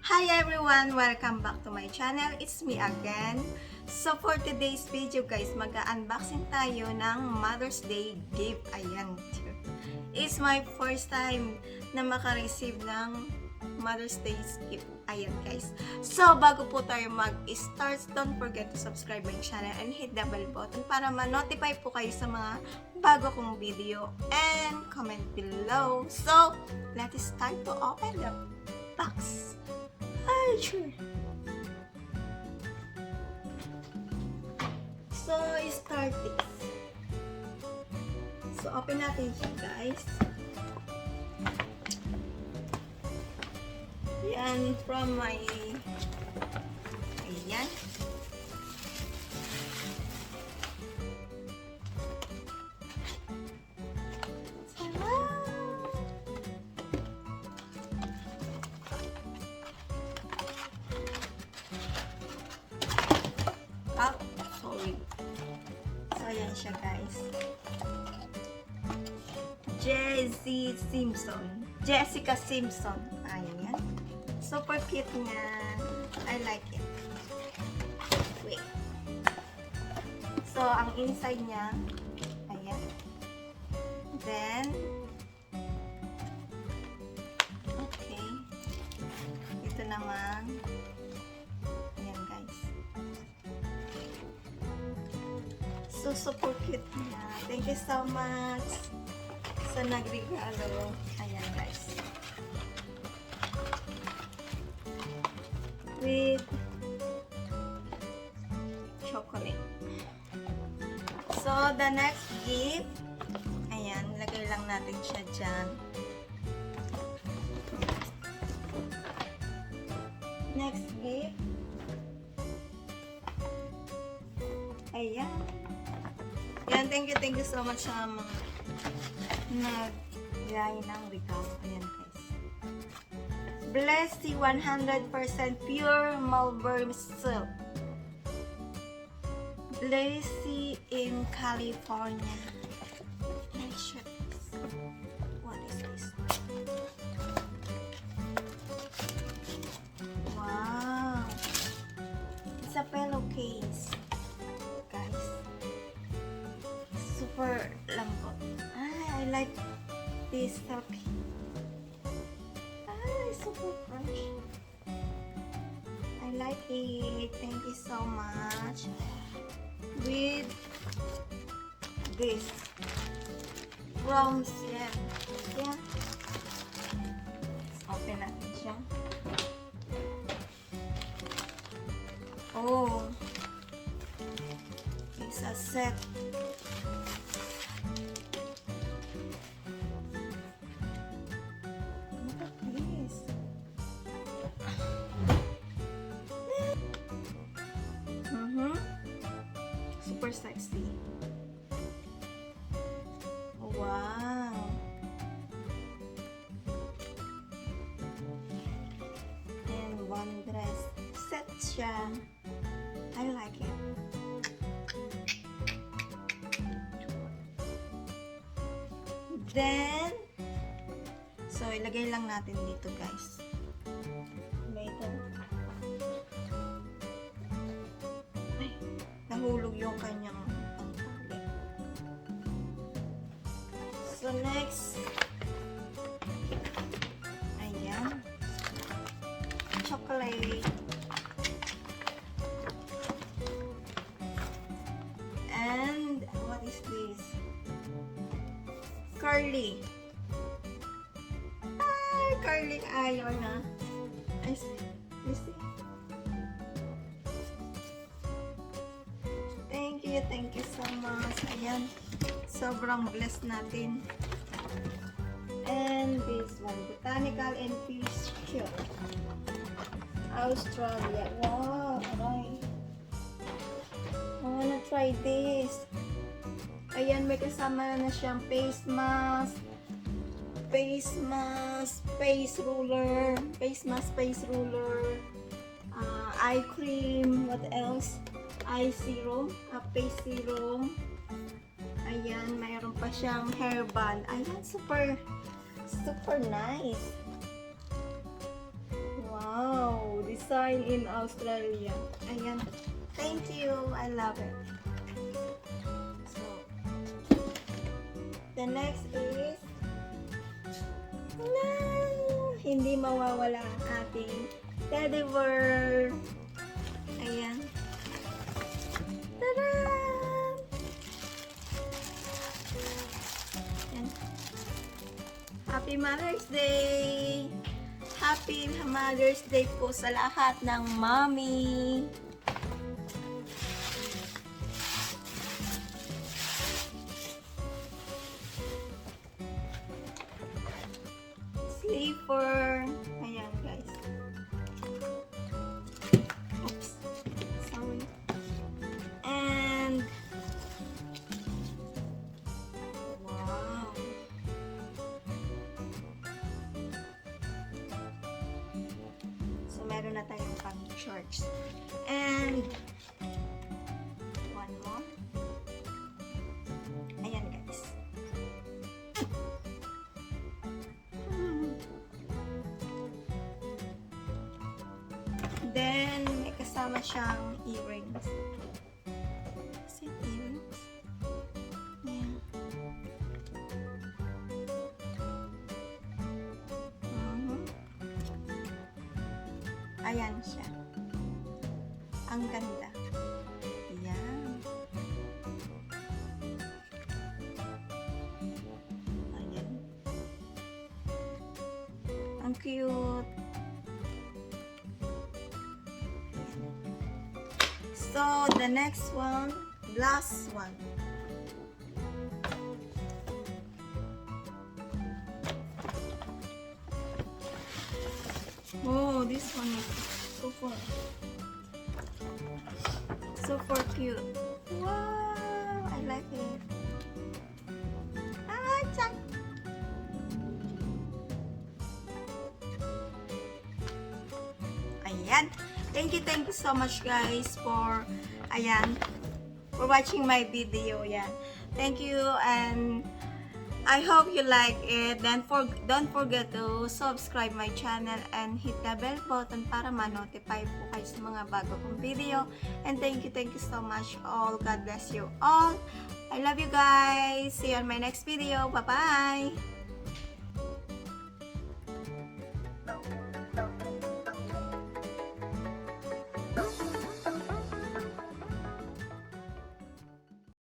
Hi everyone! Welcome back to my channel. It's me again. So for today's video guys, mag-unboxing tayo ng Mother's Day gift. Ayan. It's my first time na makareceive ng Mother's Day gift. Ayan guys. So bago po tayo mag-start, don't forget to subscribe my channel and hit the bell button para ma-notify po kayo sa mga bago kong video. And comment below. So let's start to open the box. Ay, sure. So, start this. So, open natin siya, guys. Yan, from my... Ayan. Ah, sorry. So, ayan siya, guys. Jessica Simpson. Ayan. Super cute niya. I like it. Wait. So, ang inside niya, ayan. Then, okay. Ito naman. Ayan, guys. So, super cute niya. Thank you so much sa nagregalo. Ayan, guys. With chocolate. So, the next gift, ayan, lagay lang natin siya dyan. Next gift, ayan. Ayan, thank you so much sa mga nag-gaya ng regalo. Ayan, guys. Blessy 100% pure Malvern silk. Blessy in California. Let's check this. What is this? Wow. It's a pillowcase. Guys. Super lambot. I like this silk. Super fresh. I like it. Thank you so much. With this from yeah. Let's open natin siya. Oh, it's a set. Super sexy. Wow. And one dress set siya. I like it. Then, so ilagay lang natin dito, guys. Later. Nahulog yung kanyang pangkali. So, next. Ayan. Chocolate. And, what is this? Curly. Ay, curly ayaw na. I see. You see? Thank you so much. Ayan. Sobrang blessed natin. And this one, Botanical and Fish Cure. Australia. Wow, aray. I wanna try this. Ayan, may kasama na siyang face mask, face ruler, eye cream, what else? Eye serum, face serum. Ayan, mayroon pa siyang hairband. Ayan, super nice. Wow. design in Australia. Ayan. Thank you. I love it. So, the next is hindi mawawala ang ating teddy bear. Ayan. Tada! Ayan. Happy Mother's Day! Happy Mother's Day po sa lahat ng mommy! Sleeper. Ayan guys. Oops. Sorry. And wow. So meron na tayong pang shorts. And one more. Ayan guys. Then, may kasama siyang earrings. Is it earrings? Yeah. Ayan siya. Ang ganda. Ayan. Ayan. Ang cute. So, the next one, last one. Oh, this one is super cute. Wow, I like it. Ah, check. Ayan. Thank you so much guys for watching my video. Yan. Thank you and I hope you like it. Then don't forget to subscribe my channel and hit the bell button para ma-notify po kayo sa mga bago kong video. And thank you so much all. God bless you all. I love you guys. See you on my next video. Bye-bye.